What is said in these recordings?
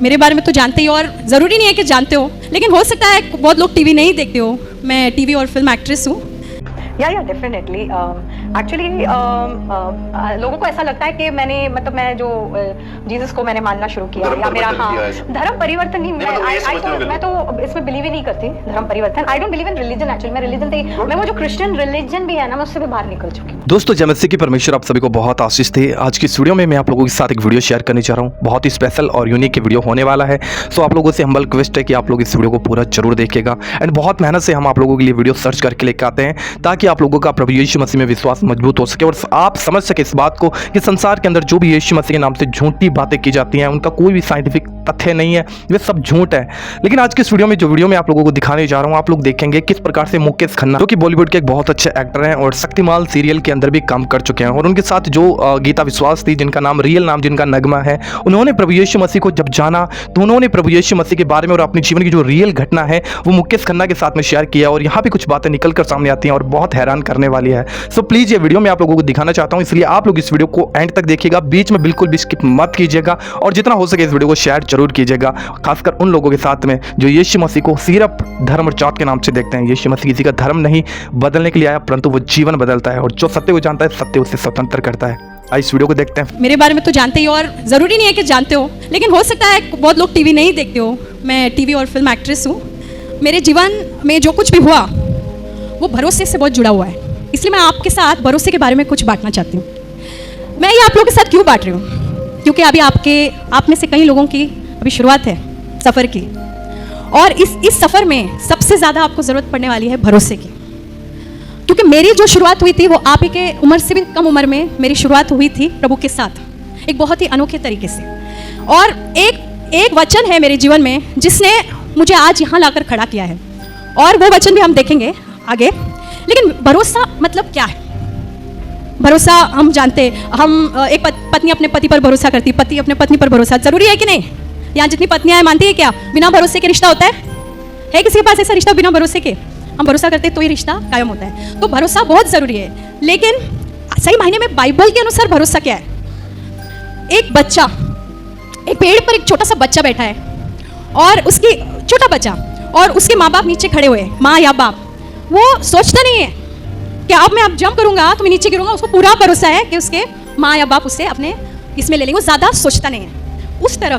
मेरे बारे में तो जानते ही, और ज़रूरी नहीं है कि जानते हो, लेकिन हो सकता है बहुत लोग टीवी नहीं देखते हो। मैं टीवी और फिल्म एक्ट्रेस हूँ। या डेफिनेटली एक्चुअली लोगों को ऐसा लगता है कि मैं जो जीसस को मैंने मानना शुरू किया या मेरा धर्म परिवर्तन नहीं, मैं तो इसमें बिलीव ही नहीं करती धर्म परिवर्तन। I don't believe in religion. Actually मैं रिलीजन थी, मैं वो जो क्रिश्चियन रिलीजन भी है ना, मैं उससे भी बाहर निकल चुकी हूँ। दोस्तों, जय मसीह की परमेश्वर आप सभी को बहुत आशीष थे। आज की इस वीडियो में मैं आप लोगों के साथ एक वीडियो शेयर करने जा रहा हूँ। बहुत ही स्पेशल और यूनिक वीडियो होने वाला है। सो आप लोगों से हम्बल रिक्वेस्ट है कि आप लोग इस वीडियो को पूरा जरूर देखिएगा। एंड बहुत मेहनत से हम आप लोगों के लिए वीडियो सर्च करके लेकर आते हैं ताकि आप लोगों का प्रभु यीशु मसीह में विश्वास मजबूत हो सके और आप समझ सके इस बात को कि संसार के अंदर जो भी यीशु मसीह के नाम से झूठी बातें की जाती हैं उनका कोई भी साइंटिफिक तथ्य नहीं है, वे सब झूठ है। लेकिन आज के इस वीडियो में आप लोगों को दिखाने जा रहा हूं, आप लोग देखेंगे किस प्रकार से मुकेश खन्ना, जो कि बॉलीवुड के एक बहुत अच्छे एक्टर हैं और शक्तिमान सीरियल के अंदर भी काम कर चुके हैं, और उनके साथ जो गीता विश्वास थी, जिनका नाम रियल नाम जिनका नगमा है, उन्होंने प्रभु यीशु मसीह को जब जाना तो उन्होंने प्रभु यीशु मसीह के बारे में और अपने जीवन की जो रियल घटना है वो मुकेश खन्ना के साथ में शेयर किया, और यहाँ पे कुछ बातें निकल कर सामने आती हैं और बहुत हैरान करने वाली है। सो प्लीज ये वीडियो मैं आप लोगों को दिखाना चाहता हूँ, इसलिए आप लोग इस वीडियो को एंड तक देखिएगा, बीच में बिल्कुल भी स्किप मत कीजिएगा, और जितना हो सके इस वीडियो को शेयर जरूर कीजिएगा, खासकर उन लोगों के साथ में जो यीशु मसीह को सिर्फ धर्म और जात के नाम से देखते हैं। यीशु मसीह किसी का धर्म नहीं बदलने के लिए आया, परंतु वो जीवन बदलता है, और जो सत्य को जानता है सत्य उससे स्वतंत्र करता है। आइए इस वीडियो को देखते हैं। मेरे बारे में तो जानते ही, और ज़रूरी नहीं है कि जानते हो, लेकिन हो सकता है बहुत लोग टीवी नहीं देखते हो। मैं टीवी और फिल्म एक्ट्रेस हूँ। मेरे जीवन में जो कुछ भी हुआ वो भरोसे से बहुत जुड़ा हुआ है, इसलिए मैं आपके साथ भरोसे के बारे में कुछ बांटना चाहती हूँ। मैं ये आप लोगों के साथ क्यों बांट रही हूँ, क्योंकि अभी आप में से कई लोगों की अभी शुरुआत है सफ़र की, और इस सफ़र में सबसे ज़्यादा आपको ज़रूरत पड़ने वाली है भरोसे की। क्योंकि मेरी जो शुरुआत हुई थी वो आप ही के उम्र से भी कम उम्र में मेरी शुरुआत हुई थी प्रभु के साथ, एक बहुत ही अनोखे तरीके से। और एक वचन है मेरे जीवन में जिसने मुझे आज यहाँ लाकर खड़ा किया है, और वो वचन भी हम देखेंगे आगे। लेकिन भरोसा मतलब क्या है? भरोसा हम जानते, हम एक पत्नी अपने पति पर भरोसा करती, पति अपने पत्नी पर भरोसा, जरूरी है कि नहीं? यहाँ जितनी पत्नियां हैं मानती है क्या बिना भरोसे के रिश्ता होता है किसी के पास ऐसा रिश्ता बिना भरोसे के? हम भरोसा करते तो ये रिश्ता कायम होता है। तो भरोसा बहुत ज़रूरी है, लेकिन सही मायने में बाइबल के अनुसार भरोसा क्या है? एक बच्चा, एक पेड़ पर एक छोटा सा बच्चा बैठा है, और उसकी छोटा बच्चा और उसके माँ बाप नीचे खड़े हुए, माँ या बाप, वो सोचता नहीं है कि अब मैं जंप करूंगा तो मैं नीचे गिरूंगा। उसको पूरा भरोसा है कि उसके माँ या बाप उसे अपने इसमें ले लेंगे, वो ज़्यादा सोचता नहीं है। उस तरह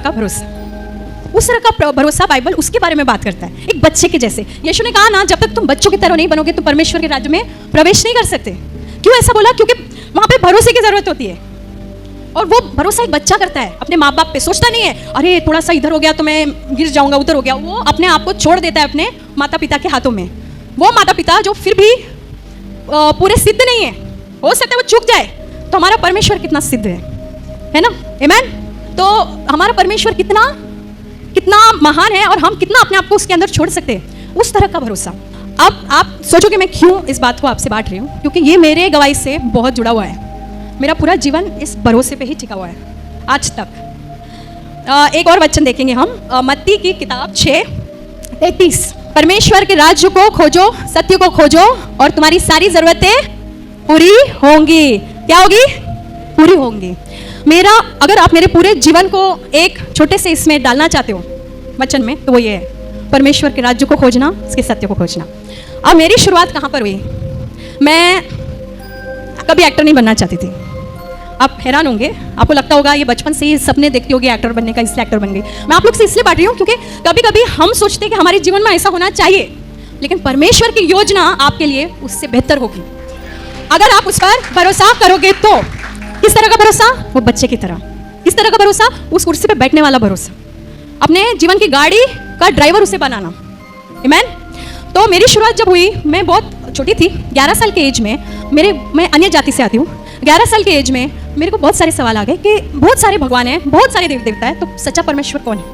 का भरोसा बाइबल उसके बारे में बात करता है, एक बच्चे के जैसे। यीशु ने कहा ना, जब तक तुम बच्चों की तरह नहीं बनोगे तो परमेश्वर के राज्य में प्रवेश नहीं कर सकते। क्यों ऐसा बोला? क्योंकि वहाँ पे भरोसे की जरूरत होती है, और वो भरोसा एक बच्चा करता है अपने माँ बाप पे। सोचता नहीं है अरे थोड़ा सा इधर हो गया तो मैं गिर जाऊंगा, उधर हो गया। वो अपने आप को छोड़ देता है अपने माता पिता के हाथों में। वो माता पिता जो फिर भी पूरे सिद्ध नहीं है, हो सकता है वो चूक जाए, तो हमारा परमेश्वर कितना सिद्ध है ना? आमीन। तो हमारा परमेश्वर कितना महान है, और हम कितना अपने आप को उसके अंदर छोड़ सकते हैं, उस तरह का भरोसा। अब आप सोचोगे मैं क्यों इस बात को आपसे बांट रही हूँ, क्योंकि ये मेरे गवाही से बहुत जुड़ा हुआ है। मेरा पूरा जीवन इस भरोसे पे ही टिका हुआ है आज तक। एक और वचन देखेंगे हम, मत्ती की किताब 6:33। परमेश्वर के राज्य को खोजो, सत्य को खोजो, और तुम्हारी सारी जरूरतें पूरी होंगी। क्या होगी? पूरी होंगी। अगर आप मेरे पूरे जीवन को एक छोटे से इसमें डालना चाहते हो वचन में, तो वो ये है, परमेश्वर के राज्य को खोजना, उसके सत्य को खोजना। अब मेरी शुरुआत कहाँ पर हुई? मैं कभी एक्टर नहीं बनना चाहती थी। आप हैरान होंगे, आपको लगता होगा ये बचपन से ही सपने देखती होगी एक्टर बनने का, इसलिए एक्टर बन गई। मैं आप लोग से इसलिए बांट रही हूँ क्योंकि कभी कभी हम सोचते हैं कि हमारे जीवन में ऐसा होना चाहिए, लेकिन परमेश्वर की योजना आपके लिए उससे बेहतर होगी अगर आप उस पर भरोसा करोगे। तो किस तरह का भरोसा? वो बच्चे की तरह। किस तरह का भरोसा? उस कुर्सी पे बैठने वाला भरोसा, अपने जीवन की गाड़ी का ड्राइवर उसे बनाना। आमीन। तो मेरी शुरुआत जब हुई, मैं बहुत छोटी थी, 11 साल के एज में। मैं अन्य जाति से आती हूँ। 11 साल के एज में मेरे को बहुत सारे सवाल आ गए कि बहुत सारे भगवान हैं, बहुत सारे देव देवता है, तो सच्चा परमेश्वर कौन है?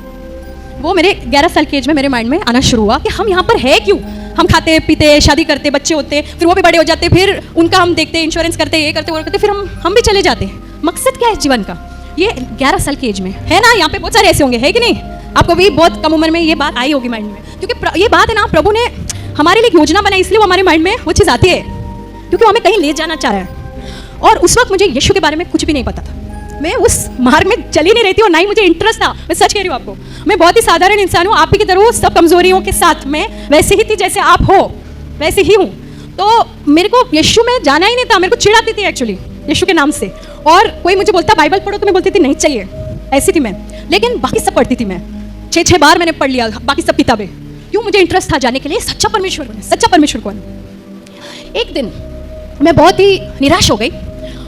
वो मेरे 11 साल के एज में मेरे माइंड में आना शुरू हुआ कि हम यहाँ पर है क्यों? हम खाते पीते, शादी करते, बच्चे होते, फिर वो भी बड़े हो जाते, फिर उनका हम देखते, इंश्योरेंस करते, ये करते, वो करते, फिर हम भी चले जाते। मकसद क्या है जीवन का? ये 11 साल की एज में है ना। यहाँ पे बहुत सारे ऐसे होंगे, है कि नहीं? आपको भी बहुत कम उम्र में ये बात आई होगी माइंड में, क्योंकि ये बात है ना, प्रभु ने हमारे लिए एक योजना बनाई, इसलिए वो हमारे माइंड में वो चीज़ आती है, क्योंकि वो हमें कहीं ले जाना चाह रहा है। और उस वक्त मुझे यीशु के बारे में कुछ भी नहीं पता था। मैं उस मार्ग में चली नहीं रही थी और ना ही मुझे इंटरेस्ट था। मैं सच कह रही हूँ आपको, मैं बहुत ही साधारण इंसान हूँ, आप ही की तरह सब कमजोरियों के साथ मैं वैसे ही थी जैसे आप हो, वैसे ही हूँ। तो मेरे को यीशु में जाना ही नहीं था, मेरे को चिढ़ाती थी एक्चुअली यीशु के नाम से। और कोई मुझे बोलता बाइबल पढ़ो तो मैं बोलती थी नहीं चाहिए, ऐसी थी मैं। लेकिन बाकी सब पढ़ती थी मैं, 6 बार मैंने पढ़ लिया बाकी सब किताबें। क्यों? मुझे इंटरेस्ट था जाने के लिए सच्चा परमेश्वर कौन है, सच्चा परमेश्वर कौन है। एक दिन मैं बहुत ही निराश हो गई,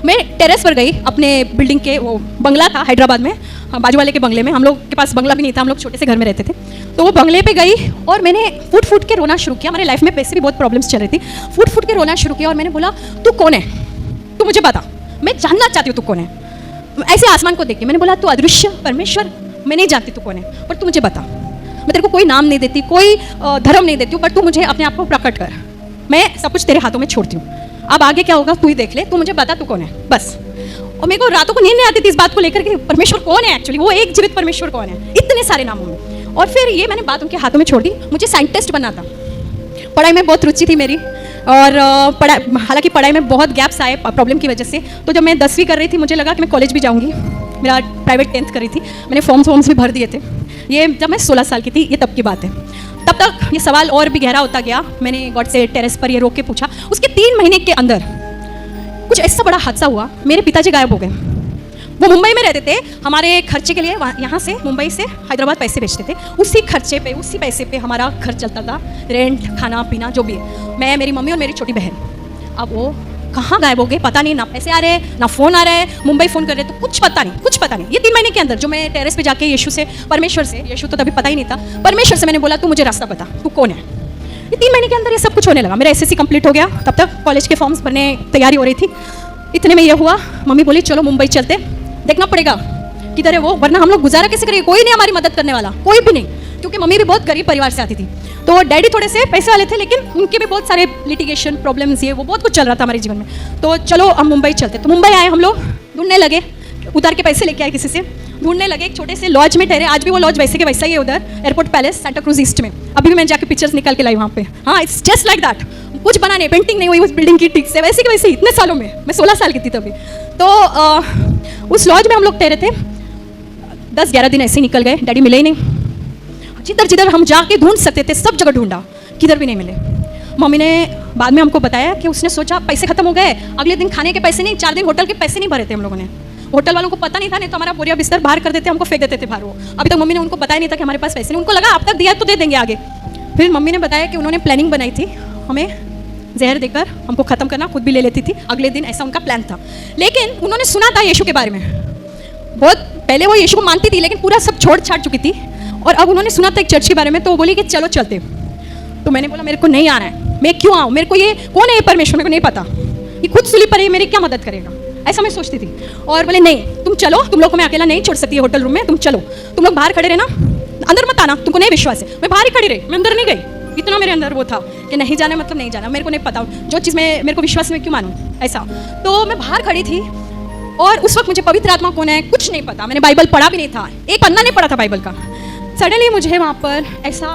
मैं टेरेस पर गई अपने बिल्डिंग के, वो बंगला था हैदराबाद में, बाजू वाले के बंगले में। हम लोग के पास बंगला भी नहीं था, हम लोग छोटे से घर में रहते थे। तो वो बंगले पे गई और मैंने फूट के रोना शुरू किया। हमारे लाइफ में पैसे भी बहुत प्रॉब्लम्स चल रही थी। फूट के रोना शुरू किया और मैंने बोला तू कौन है, तू मुझे बता, मैं जानना चाहती हूँ तू कौन है। ऐसे आसमान को देख के मैंने बोला तू अदृश्य परमेश्वर, मैं नहीं जानती तू कौन है, पर तू मुझे बता। मैं तेरे को कोई नाम नहीं देती, कोई धर्म नहीं देती हूँ, पर तू मुझे अपने आप को प्रकट कर, मैं सब कुछ तेरे हाथों में छोड़ती हूँ। अब आगे क्या होगा तू ही देख ले, तू मुझे बता तू कौन है बस। और मेरे को रातों को नींद नहीं आती थी इस बात को लेकर कि परमेश्वर कौन है एक्चुअली, वो एक जीवित परमेश्वर कौन है इतने सारे नामों में। और फिर ये मैंने बात उनके हाथों में छोड़ दी। मुझे साइंटिस्ट बनना था, पढ़ाई में बहुत रुचि थी मेरी, और हालांकि पढ़ाई में बहुत गैप्स आए प्रॉब्लम की वजह से। तो जब मैं 10वीं कर रही थी मुझे लगा कि मैं कॉलेज भी जाऊँगी, मेरा प्राइवेट 10th कर रही थी, मैंने फॉर्म्स भी भर दिए थे। ये जब मैं 16 साल की थी, ये तब की बात है। तब तक ये सवाल और भी गहरा होता गया। मैंने गॉड से टेरेस पर ये रोक के पूछा। उसके 3 महीने के अंदर कुछ ऐसा बड़ा हादसा हुआ, मेरे पिताजी गायब हो गए। वो मुंबई में रहते थे, हमारे खर्चे के लिए यहाँ से मुंबई से हैदराबाद पैसे भेजते थे। उसी खर्चे पे, उसी पैसे पे हमारा घर चलता था, रेंट, खाना पीना जो भी है। मैं, मेरी मम्मी और मेरी छोटी बहन। अब वो कहाँ गायब हो गए पता नहीं, ना पैसे आ रहे ना फ़ोन आ रहा है, मुंबई फ़ोन कर रहे तो कुछ पता नहीं। ये 3 महीने के अंदर जो मैं टेरेस पे जाके यीशु से, परमेश्वर से, यीशु तो तभी पता ही नहीं था, परमेश्वर से मैंने बोला तू मुझे रास्ता बता, तू कौन है। ये 3 महीने के अंदर ये सब कुछ होने लगा। मेरा SSC कंप्लीट हो गया, तब तक कॉलेज के फॉर्म्स भरने तैयारी हो रही थी। इतने में ये हुआ, मम्मी बोली चलो मुंबई चलते, देखना पड़ेगा किधर है वो, वरना हम लोग गुजारा कैसे करेंगे, कोई नहीं हमारी मदद करने वाला, कोई भी नहीं, क्योंकि मम्मी भी बहुत गरीब परिवार से आती थी। तो डैडी थोड़े से पैसे वाले थे, लेकिन उनके भी बहुत सारे लिटिगेशन प्रॉब्लम्स, ये वो बहुत कुछ चल रहा था हमारे जीवन में। तो चलो हम मुंबई चलते। तो मुंबई आए हम लोग, ढूंढने लगे, उतार के पैसे लेके आए किसी से, ढूंढने लगे। एक छोटे से लॉज में ठहरे, आज भी वो लॉज वैसे के वैसा ही है उधर, airport palace, Santa cruise east में। अभी भी मैं जाके पिक्चर्स निकाल के लाई वहाँ पे। हाँ, इट्स जस्ट लाइक दैट, कुछ बना नहीं, पेंटिंग नहीं हुई उस बिल्डिंग की ठीक से, वैसे के वैसे इतने सालों में। मैं 16 साल की थी तभी। तो उस लॉज में हम लोग ठहरे थे। 10-11 दिन ऐसे ही निकल गए, डैडी मिले ही नहीं। जिधर जिधर हम जाके ढूंढ सकते थे सब जगह ढूंढा, किधर भी नहीं मिले। मम्मी ने बाद में हमको बताया कि उसने सोचा पैसे खत्म हो गए, अगले दिन खाने के पैसे नहीं, 4 दिन होटल के पैसे नहीं भरे थे हम लोगों ने। होटल वालों को पता नहीं था, नहीं तो हमारा बोरिया बिस्तर बाहर कर देते, हमको फेंक देते थे बाहर। वो अभी तक मम्मी ने उनको बताया नहीं था कि हमारे पास पैसे नहीं, उनको लगा अब तक दिया तो दे देंगे आगे। फिर मम्मी ने बताया कि उन्होंने प्लानिंग बनाई थी हमें जहर देकर हमको ख़त्म करना, खुद भी ले लेती थी अगले दिन, ऐसा उनका प्लान था। लेकिन उन्होंने सुना था यीशु के बारे में, बहुत पहले वो यीशु को मानती थी, लेकिन पूरा सब छोड़ छाड़ चुकी थी। और अब उन्होंने सुना था एक चर्च के बारे में, तो वो बोली कि चलो चलते। तो मैंने बोला मेरे को नहीं आना है, मैं क्यों आऊँ, मेरे को ये कौन है ये परमेश्वर, मेरे को नहीं पता, ये खुद सुली पर है, मेरी क्या मदद करेगा, ऐसा मैं सोचती थी। और बोले नहीं तुम चलो, तुम लोग को मैं अकेला नहीं छोड़ सकती होटल रूम में, तुम चलो, तुम लोग बाहर खड़े रहना, अंदर मत आना, तुमको नहीं विश्वास है। मैं बाहर ही खड़ी रही, मैं अंदर नहीं गई। इतना मेरे अंदर वो था कि नहीं जाना मतलब नहीं जाना, मेरे को नहीं पता जो चीज़ में मेरे को विश्वास में क्यों मानूँ ऐसा। तो मैं बाहर खड़ी थी और उस वक्त मुझे पवित्र आत्मा कौन है कुछ नहीं पता, मैंने बाइबल पढ़ा भी नहीं था, एक पन्ना नहीं पढ़ा था बाइबल का। सडनली मुझे वहाँ पर ऐसा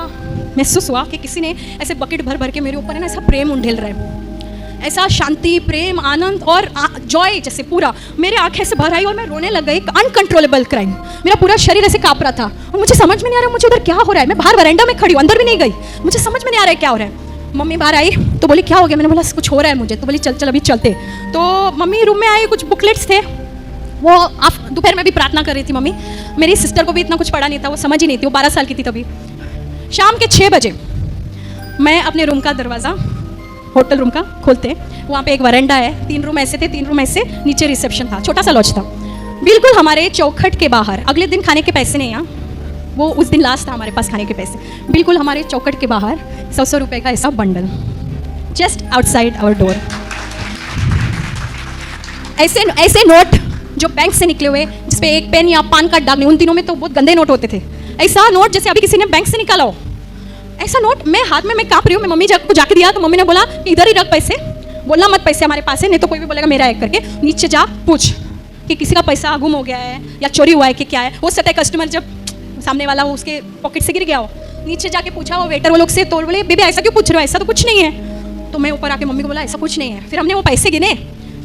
महसूस हुआ कि किसी ने ऐसे बकेट भर भर के मेरे ऊपर है ना ऐसा प्रेम उंडेल रहा है, ऐसा शांति, प्रेम, आनंद और जॉय जैसे पूरा मेरे आंखें से भर आई और मैं रोने लग गई। अनकंट्रोलेबल क्राइम, मेरा पूरा शरीर ऐसे काँप रहा था और मुझे समझ में नहीं आ रहा मुझे उधर क्या हो रहा है। मैं बाहर वरांडा में खड़ी हूँ, अंदर भी नहीं गई, मुझे समझ में नहीं आ रहा है क्या हो रहा है। मम्मी बाहर आई तो बोली क्या हो गया, मैंने बोला कुछ हो रहा है मुझे, तो बोली चल चल अभी चलते। तो मम्मी रूम में आई, कुछ बुकलेट्स थे, वो आप दोपहर में भी प्रार्थना कर रही थी मम्मी। मेरी सिस्टर को भी इतना कुछ पढ़ा नहीं था, वो समझ ही नहीं थी, वो 12 साल की थी तभी। शाम के 6 बजे मैं अपने रूम का दरवाज़ा, होटल रूम का खोलते, वहाँ पे एक वरांडा है, 3 रूम ऐसे थे, 3 रूम ऐसे, नीचे रिसेप्शन था, छोटा सा लॉज था, बिल्कुल हमारे चौखट के बाहर। अगले दिन खाने के पैसे नहीं, यहाँ वो उस दिन लास्ट था हमारे पास खाने के पैसे, बिल्कुल हमारे चौखट के बाहर 100 रुपये का ऐसा bundle, just outside our door. ऐसे नोट जो बैंक से निकले हुए, जिसपे एक पेन या पान कार्ड डालने, उन दिनों में तो बहुत गंदे नोट होते थे, ऐसा नोट जैसे अभी किसी ने बैंक से निकाला हो, ऐसा नोट मैं हाथ में, मैं काँप रही हूँ। मैं मम्मी को जाके दिया तो मम्मी ने बोला कि इधर ही रख पैसे, बोलना मत पैसे हमारे पास है, नहीं तो कोई भी बोलेगा मेरा है करके, नीचे जा पूछ कि किसी का पैसा गुम हो गया है या चोरी हुआ है कि क्या है। हो सकता है कस्टमर जब सामने वाला वो उसके पॉकेट से गिर गया हो, नीचे जाके पूछा वो वेटर वो लोग से, तो बोले बेबी ऐसा क्यों पूछ रहे हो, ऐसा तो कुछ नहीं है। तो मैं ऊपर आके मम्मी को बोला ऐसा कुछ नहीं है। फिर हमने वो पैसे गिने,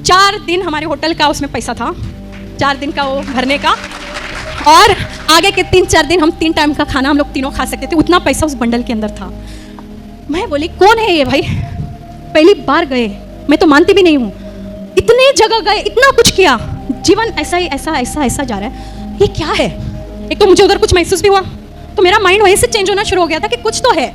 4 दिन हमारे होटल का उसमें पैसा था, 4 दिन का वो भरने का, और आगे के 3-4 दिन हम 3 टाइम का खाना हम लोग तीनों खा सकते थे, उतना पैसा उस बंडल के अंदर था। मैं बोली कौन है ये भाई, पहली बार गए, मैं तो मानती भी नहीं हूँ, इतनी जगह गए, इतना कुछ किया, जीवन ऐसा ही ऐसा जा रहा है, ये क्या है। एक तो मुझे उधर कुछ महसूस भी हुआ, तो मेरा माइंड वहीं से चेंज होना शुरू हो गया था कि कुछ तो है,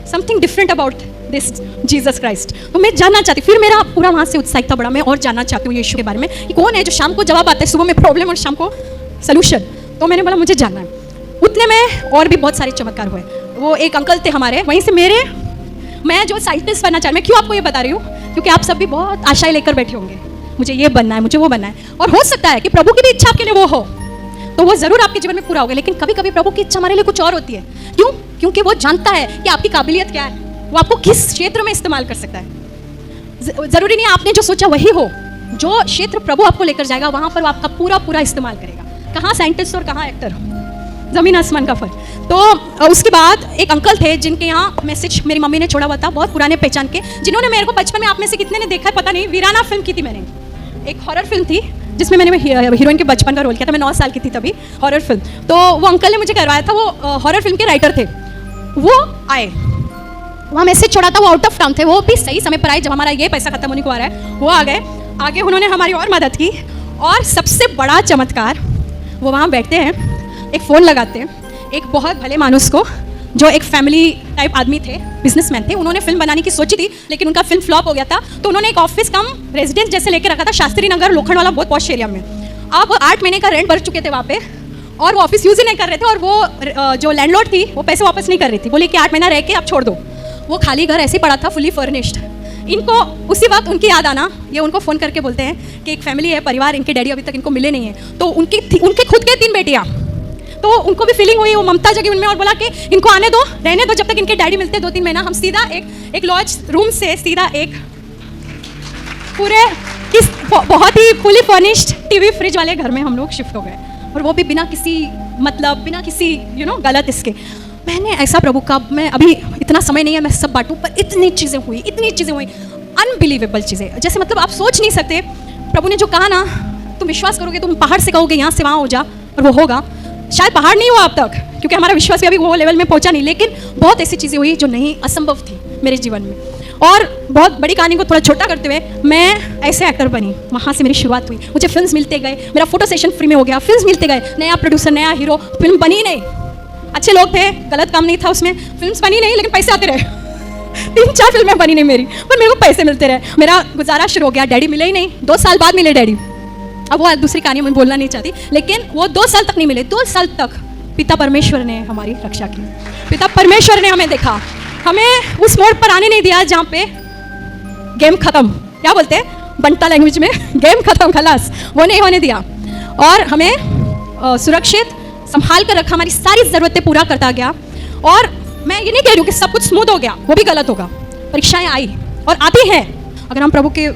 something different about this Jesus Christ. तो मैं जानना चाहती, फिर मेरा पूरा वहाँ से उत्साहित था बड़ा, मैं और जानना चाहती हूँ यीशु के बारे में कि कौन है जो शाम को जवाब आता है, सुबह में प्रॉब्लम और शाम को सलूशन। तो मैंने बोला मुझे जानना है। उतने में और भी बहुत सारे चमत्कार हुए। वो एक अंकल थे हमारे वहीं से, मैं जो साइंटिस्ट बनना चाह रही, मैं क्यों आपको ये बता रही हूँ, क्योंकि आप सब भी बहुत आशाएं लेकर बैठे होंगे, मुझे ये बनना है, मुझे वो बनना है, और हो सकता है कि प्रभु की भी इच्छा आपके लिए वो हो, तो वो जरूर आपके जीवन में पूरा होगा। लेकिन कभी कभी प्रभु की इच्छा हमारे लिए कुछ और होती है। क्यों? क्योंकि वो जानता है कि आपकी काबिलियत क्या है, वो आपको किस क्षेत्र में इस्तेमाल कर सकता है। जरूरी नहीं आपने जो सोचा वही हो, जो क्षेत्र प्रभु आपको लेकर जाएगा वहां पर वो आपका पूरा इस्तेमाल करेगा। कहाँ साइंटिस्ट और कहाँ एक्टर, जमीन आसमान का फर्क। तो उसके बाद एक अंकल थे जिनके यहाँ मैसेज मेरी मम्मी ने छोड़ा हुआ था, बहुत पुराने पहचान के, जिन्होंने मेरे को बचपन में, आप में से कितने ने देखा है पता नहीं, वीराना फिल्म की थी मैंने, एक हॉरर फिल्म थी जिसमें मैंने हीरोइन के बचपन का रोल किया था, मैं 9 साल की थी तभी, हॉरर फिल्म। तो वो अंकल ने मुझे करवाया था, वो हॉरर फिल्म के राइटर थे। वो आए, वहाँ मैसेज छोड़ा था, वो आउट ऑफ टाउन थे, वो भी सही समय पर आए जब हमारा ये पैसा खत्म होने को आ रहा है, वो आ गए आगे, उन्होंने हमारी और मदद की। और सबसे बड़ा चमत्कार, वो वहाँ बैठते हैं, एक फ़ोन लगाते हैं, एक बहुत भले मानुस को, जो एक फैमिली टाइप आदमी थे, बिजनेसमैन थे, उन्होंने फिल्म बनाने की सोची थी लेकिन उनका फिल्म फ्लॉप हो गया था, तो उन्होंने एक ऑफिस कम रेजिडेंस जैसे लेके रखा था शास्त्री नगर, लोखंड वाला, बहुत पॉश एरिया में। अब 8 महीने का रेंट भर चुके थे वहाँ पे, और वो ऑफिस यूज़ ही नहीं कर रहे थे, और वो जो लैंडलॉर्ड थी वो पैसे वापस नहीं कर रही थी, बोली कि 8 महीना रह के आप छोड़ दो। वो खाली घर ऐसे पड़ा था, फुली फर्निश्ड। इनको उसी वक्त उनकी याद आना, ये उनको फ़ोन करके बोलते हैं कि एक फैमिली है, परिवार, इनके डैडी अभी तक इनको मिले नहीं है। तो उनके खुद के 3 बेटियाँ, तो उनको भी फीलिंग हुई, वो ममता जगी उनमें, और बोला कि इनको आने दो, रहने दो, जब तक इनके डैडी मिलते 2-3 महीना। हम सीधा एक लॉज रूम से सीधा एक पूरे इस बहुत ही फुली फर्निश्ड टीवी फ्रिज वाले घर में हम लोग शिफ्ट हो गए, और वो भी बिना किसी मतलब, बिना किसी गलत इसके। मैंने ऐसा प्रभु का, मैं अभी इतना समय नहीं है मैं सब बांटूं, पर इतनी चीज़ें हुई, अनबिलीवेबल चीज़ें, जैसे मतलब आप सोच नहीं सकते। प्रभु ने जो कहा ना, तुम विश्वास करोगे, तुम पहाड़ से कहोगे यहाँ से वहाँ हो जा, और वो होगा। शायद पहाड़ नहीं हुआ अब तक, क्योंकि हमारा विश्वास भी अभी वो लेवल में पहुंचा नहीं, लेकिन बहुत ऐसी चीज़ें हुई जो नहीं, असंभव थी मेरे जीवन में। और बहुत बड़ी कहानी को थोड़ा छोटा करते हुए, मैं ऐसे एक्टर बनी, वहाँ से मेरी शुरुआत हुई। मुझे फिल्म्स मिलते गए, मेरा फोटो सेशन फ्री में हो गया, फिल्म्स मिलते गए, नया प्रोड्यूसर, नया हीरो, फिल्म बनी नहीं, अच्छे लोग थे, गलत काम नहीं था उसमें, फिल्म्स बनी नहीं, लेकिन पैसे आते रहे। 3-4 फिल्में बनी नहीं मेरी, पर मेरे को पैसे मिलते रहे, मेरा गुजारा शुरू हो गया। डैडी मिले ही नहीं, 2 साल बाद मिले डैडी। अब वो दूसरी कहानी मैं बोलना नहीं चाहती, लेकिन वो 2 साल तक नहीं मिले। 2 साल तक पिता परमेश्वर ने हमारी रक्षा की, पिता परमेश्वर ने हमें देखा, हमें उस मोड़ पर आने नहीं दिया जहाँ पे गेम खत्म, क्या बोलते हैं बंटा लैंग्वेज में, गेम खत्म, खलास, वो नहीं होने दिया, और हमें सुरक्षित संभाल कर रखा, हमारी सारी ज़रूरतें पूरा करता गया। और मैं ये नहीं कह रही हूँ कि सब कुछ स्मूथ हो गया, वो भी गलत होगा, परीक्षाएं आई और आती हैं। अगर हम प्रभु के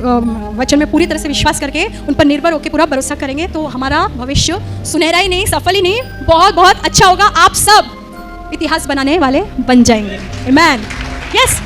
वचन में पूरी तरह से विश्वास करके उन पर निर्भर होकर पूरा भरोसा करेंगे, तो हमारा भविष्य सुनहरा ही नहीं, सफल ही नहीं, बहुत बहुत अच्छा होगा। आप सब इतिहास बनाने वाले बन जाएंगे। आमीन। यस,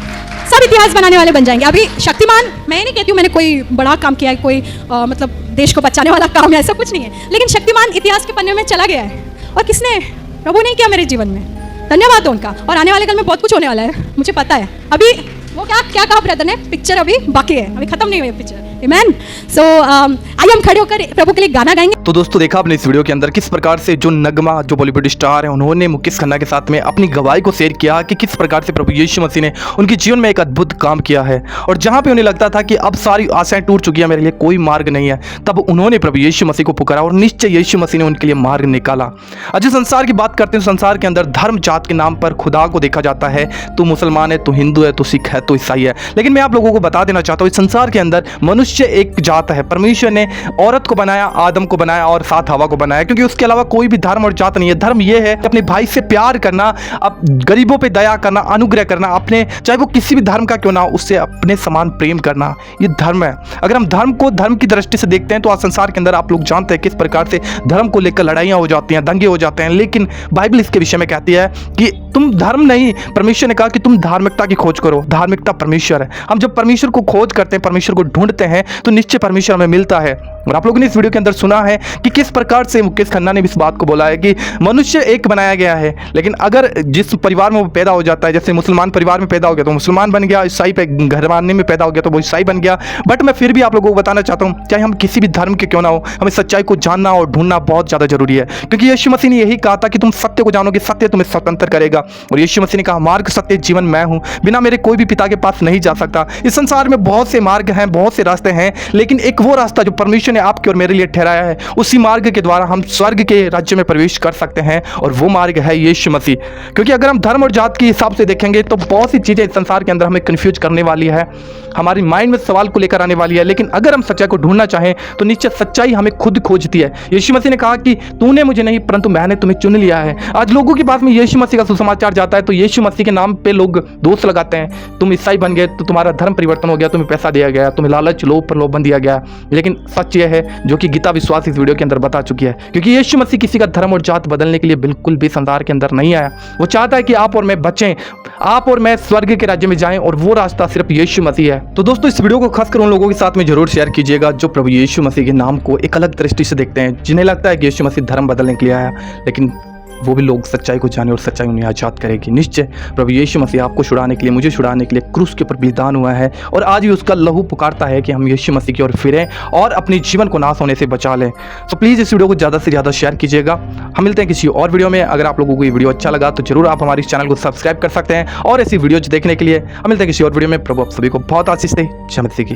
सब इतिहास बनाने वाले बन जाएंगे। अभी शक्तिमान, मैं नहीं कहती हूँ मैंने कोई बड़ा काम किया है, कोई मतलब देश को बचाने वाला काम है, ऐसा कुछ नहीं है, लेकिन शक्तिमान इतिहास के पन्ने में चला गया है। और किसने? प्रभु ने किया मेरे जीवन में, धन्यवाद हो उनका। और आने वाले कल में बहुत कुछ होने वाला है, मुझे पता है। अभी वो क्या कहा ब्रदर ने, पिक्चर अभी बाकी है, अभी खत्म नहीं हुई पिक्चर। आमीन। सो आइए हम खड़े होकर प्रभु के लिए गाना गाएंगे। तो दोस्तों, देखा आपने इस वीडियो के अंदर किस प्रकार से जो नगमा, जो बॉलीवुड स्टार है, उन्होंने मुकेश खन्ना के साथ में अपनी गवाही को शेयर किया कि किस प्रकार से प्रभु यीशु मसीह ने उनके जीवन में एक अद्भुत काम किया है। और जहां पे उन्हें लगता था कि अब सारी आशाएं टूट चुकी है, मेरे लिए कोई मार्ग नहीं है, तब उन्होंने प्रभु यीशु मसीह को पुकारा, और निश्चय यीशु मसीह ने उनके लिए मार्ग निकाला। आज इस संसार की बात करते हैं, संसार के अंदर धर्म जात के नाम पर खुदा को देखा जाता है। तू मुसलमान है, तू हिंदू है, तू सिख है, तू ईसाई है, लेकिन मैं आप लोगों को बता देना चाहता हूँ, इस संसार के अंदर मनुष्य एक जात है। परमेश्वर ने औरत को बनाया, आदम को बनाया और साथ हवा को बनाया, क्योंकि उसके अलावा कोई भी धर्म और जात नहीं है। धर्म यह है अपने भाई से प्यार करना, अब गरीबों पे दया करना, अनुग्रह करना, अपने चाहे वो किसी भी धर्म का क्यों ना, उससे अपने समान प्रेम करना, ये धर्म है। अगर हम धर्म को धर्म की दृष्टि से देखते हैं, तो आज संसार के अंदर आप लोग जानते हैं किस प्रकार से धर्म को लेकर लड़ाइयाँ हो जाती हैं, दंगे हो जाते हैं। लेकिन बाइबल इसके विषय में कहती है कि तुम धर्म नहीं, परमेश्वर ने कहा कि तुम धार्मिकता की खोज करो। धार्मिकता परमेश्वर है। हम जब परमेश्वर को खोज करते हैं, परमेश्वर को ढूंढते हैं, हैं तो निश्चय परमेश्वर हमें मिलता है। और आप लोगों ने इस वीडियो के अंदर सुना है कि किस प्रकार से मुकेश खन्ना ने इस बात को बोला है कि मनुष्य एक बनाया गया है, लेकिन अगर जिस परिवार में वो पैदा हो जाता है, जैसे मुसलमान परिवार में पैदा हो गया तो मुसलमान बन गया, ईसाई पे घराने में पैदा हो गया तो वो ईसाई बन गया। बट मैं फिर भी आप लोगों को बताना चाहता हूँ, चाहे हम किसी भी धर्म के क्यों ना हो, हमें सच्चाई को जानना और ढूंढना बहुत ज़्यादा जरूरी है, क्योंकि यीशु मसीह ने यही कहा था कि तुम सत्य को जानोगे, सत्य तुम्हें स्वतंत्र करेगा। और यीशु मसीह ने कहा, मार्ग सत्य जीवन मैं हूँ, बिना मेरे कोई भी पिता के पास नहीं जा सकता। इस संसार में बहुत से मार्ग हैं, बहुत से रास्ते हैं, लेकिन एक वो रास्ता जो परमेश्वर ने आपके और मेरे लिए ठहराया है, उसी मार्ग के द्वारा हम स्वर्ग के राज्य में प्रवेश कर सकते हैं, और वो मार्ग है यीशु मसीह। क्योंकि अगर हम धर्म और जात के हिसाब से देखेंगे तो बहुत सी चीज़ें इस संसार के अंदर हमें कन्फ्यूज करने वाली है, हमारी माइंड में सवाल को लेकर आने वाली है। लेकिन अगर हम सच्चाई को ढूंढना चाहें तो निश्चित सच्चाई हमें खुद खोजती है। यीशु मसीह ने कहा कि तूने मुझे नहीं परंतु मैंने तुम्हें चुन लिया है। आज लोगों के पास में यीशु मसीह का सुसमाचार जाता है तो यीशु मसीह के नाम पे लोग दोष लगाते हैं, तुम ईसाई बन गए तो तुम्हारा धर्म परिवर्तन हो गया, तुम्हें पैसा दिया गया, तुम्हें लालच लोभ प्रलोभन दिया गया। लेकिन सच यह है जो कि गीता विश्वास इस वीडियो के अंदर बता चुकी है, क्योंकि यीशु मसीह किसी का धर्म और जात बदलने के लिए बिल्कुल भी संसार के अंदर नहीं आया। वो चाहता है कि आप और मैं बचें, आप और मैं स्वर्ग के राज्य में जाएं, और वो रास्ता सिर्फ यीशु मसीह है। तो दोस्तों इस वीडियो को खासकर उन लोगों के साथ में जरूर शेयर कीजिएगा जो प्रभु यीशु मसीह के नाम को एक अलग दृष्टि से देखते हैं, जिन्हें लगता है कि यीशु मसीह धर्म बदलने के लिए आया, लेकिन वो भी लोग सच्चाई को जाने और सच्चाई उन्हें आजाद करेगी। निश्चय प्रभु यीशु मसीह आपको छुड़ाने के लिए, मुझे छुड़ाने के लिए क्रूस के ऊपर बलिदान हुआ है, और आज भी उसका लहू पुकारता है कि हम यीशु मसीह की ओर फिरें और अपने जीवन को नाश होने से बचा लें। तो प्लीज़ इस वीडियो को ज़्यादा से ज़्यादा शेयर कीजिएगा। हम मिलते हैं किसी और वीडियो में। अगर आप लोगों को ये वीडियो अच्छा लगा तो जरूर आप हमारे इस चैनल को सब्सक्राइब कर सकते हैं, और ऐसी वीडियोज देखने के लिए हम मिलते हैं किसी और वीडियो में। प्रभु आप सभी को बहुत आशीष दे। जय मसीह की।